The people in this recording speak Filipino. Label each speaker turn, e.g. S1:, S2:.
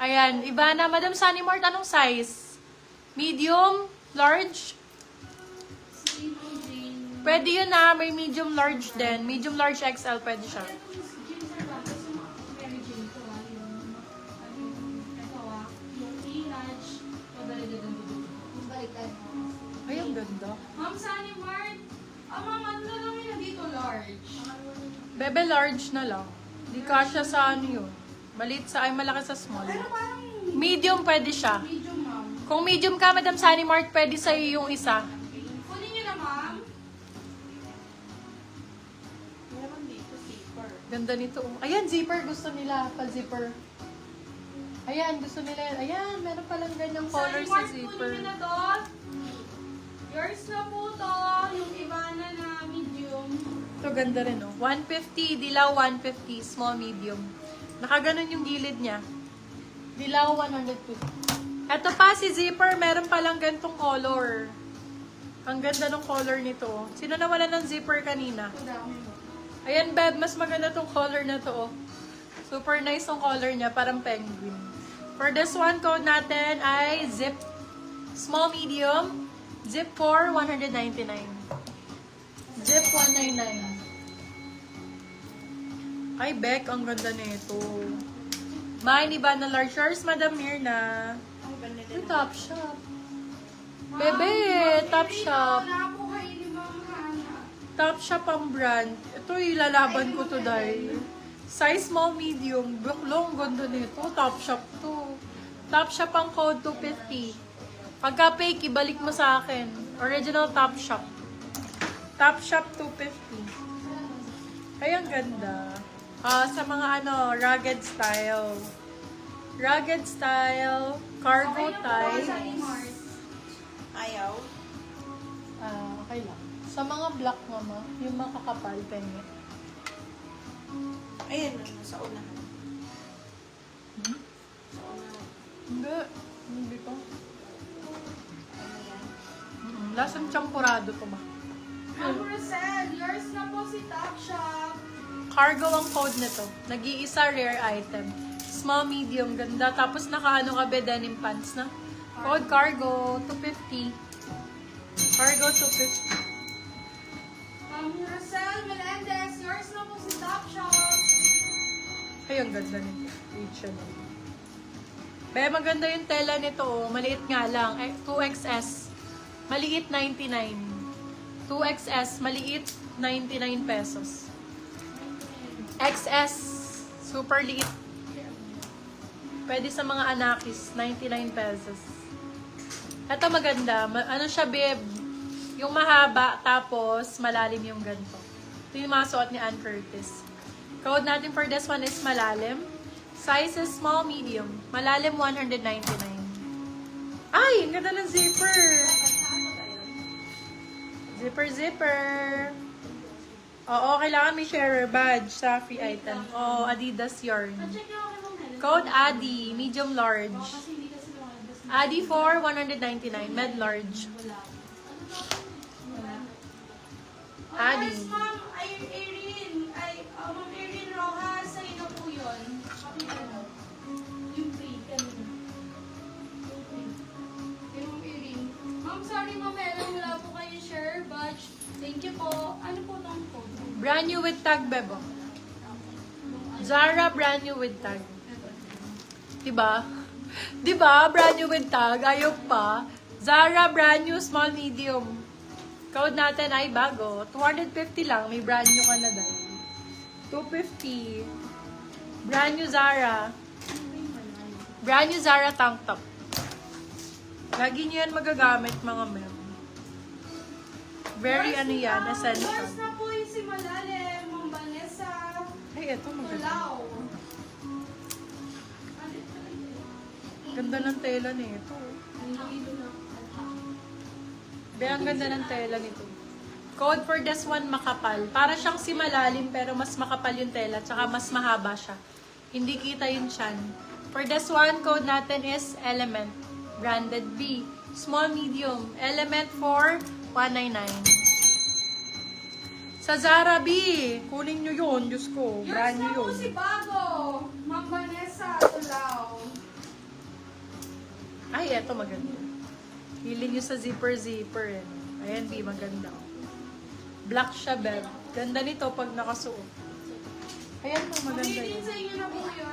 S1: Ayan, iba na. Madam Sunny Mart, anong size? Medium? Large? Pwede yun na. May medium large din. Medium large XL pwede siya. Ay, ang ganda.
S2: Ma'am Sunny Mart, ma'am, ano na lang yun dito, large?
S1: Bebe large na lang. Di kasya sa ano yun. Maliit sa, ay malaki sa small.
S2: Pero parang
S1: Medium pwede siya.
S2: medium, ma'am.
S1: Kung medium ka, Madam Sunny Mart, pwede sa'yo yung isa.
S2: Kunin niyo na, ma'am. Meron dito, zipper.
S1: Ganda nito. Ayan, zipper. Gusto nila. Pa-zipper. Ayan, gusto nila. Ayan, meron palang ganyang color
S2: Sunny
S1: sa
S2: Mart,
S1: zipper.
S2: kunin niyo na to. Yours na po to. Yung Ivana na medium.
S1: Ito, ganda rin, oh. 150. Dilaw, 150. Small, medium. Nakaganon yung gilid niya. Dilaw, 150. Ito pa, si zipper. Meron palang gantong color. Ang ganda ng color nito, oh. Sino nawala ng zipper kanina?
S2: Ito dami mo.
S1: Ayan, Beb. Mas maganda tong color na to, oh. Super nice yung color niya. Parang penguin. For this one, code natin ay zip. Small, medium. Zip for 199. Zip 199. Ay, Beck, ang ganda nito. Mine, iba na large. Yours, Madam Mirna.
S2: Ang ganda
S1: Uy,
S2: din.
S1: Top Shop.
S2: Ma'am,
S1: Bebe, Top Shop.
S2: Wala po kayo ni Mama Ana.
S1: Top Shop ang brand. Ito, ilalaban ko to dahil. Size small, medium. Buklong, ganda nito. Top Shop to. Top Shop ang code 250. Pagka fake, ibalik mo sa akin. Original Top Shop. Top Shop 250. Ay, ang ganda. Sa mga rugged style. Rugged style, cargo
S2: Okay na po,
S1: type.
S2: Sunny Mart. Ayaw.
S1: Okay lang. Sa mga black mama, yung makakapal, pengi.
S2: Ayan, sa unahan.
S1: Hmm?
S2: Sa unahan.
S1: Hindi ko.
S2: Ano yan?
S1: Lasang champurado to ba?
S2: Ma'am Rosel, yours na po si Top Shop.
S1: Cargo ang code nito. Nag-iisa rare item. Small, medium, ganda. Tapos nakaano ka be, denim pants na. Code cargo, 250. Cargo, 250.
S2: Ma'am Rosel Melendez, yours na po si Top Shop.
S1: Ay, ang ganda nito. H&M. Be, maganda yung tela nito. Oh. Maliit nga lang. 2XS. Maliit, 99. 2XS, maliit, 99 pesos. XS, super liit. Pwede sa mga anakis, 99 pesos. Ito maganda. Ano siya, babe? Yung mahaba, tapos malalim yung ganito. Ito yung mga suot ni Ann Curtis. Code natin for this one is malalim. Size is small, medium. Malalim, 199. Ay, ang ganda ng zipper. Zipper, zipper. Oo, kailangan may sharer badge sa free item. Oo, Adidas yarn.
S2: Check nyo ako nung Melendez.
S1: Code ADI, medium large.
S2: Kasi hindi kasi lumabas.
S1: ADI for 199, med large.
S2: Wala.
S1: Adi.
S2: Yes, ma'am. Ay, Erin. Ma'am Erin Rojas. Sa'yo na po yun. Yung free. Kanina. Yung free. Kay Ma'am Erin. Ma'am, sorry, Ma'am Ellen. Wala po kayo share badge. Thank you po. Ano po tong code?
S1: Brand new with tag, bebo. Zara brand new with tag. Diba? Diba? Brand new with tag. Ayaw pa. Zara brand new, small, medium. Code natin ay bago. 250 lang. May brand new ka na dahil. 250. Brand new Zara. Brand new Zara tank top. Lagi nyo yan magagamit, mga mem. Very ano yan, essential.
S2: Yours na po yung si Malalim. Ma'am Vanessa.
S1: Ay, eto maganda.
S2: Tulaw.
S1: Ganda ng tela nito. Be, ang ganda ng tela nito. Code for this one, makapal. Para siyang si malalim, pero mas makapal yung tela, tsaka mas mahaba siya. Hindi kita yung chan. For this one, code natin is Element. Branded B. Small, medium. Element for 199. Sa Zara B, kunin nyo yun, Diyos ko. Brand
S2: Yours
S1: new
S2: na po
S1: yun.
S2: si Bago. Ma'am Vanessa Tulaw.
S1: Ay, eto maganda. Hili nyo sa zipper. Ayan, B, maganda. Black siya, Beb. Ganda nito pag nakasuot. Ayan po, maganda
S2: Pamilin
S1: yun.
S2: sa inyo na po yun.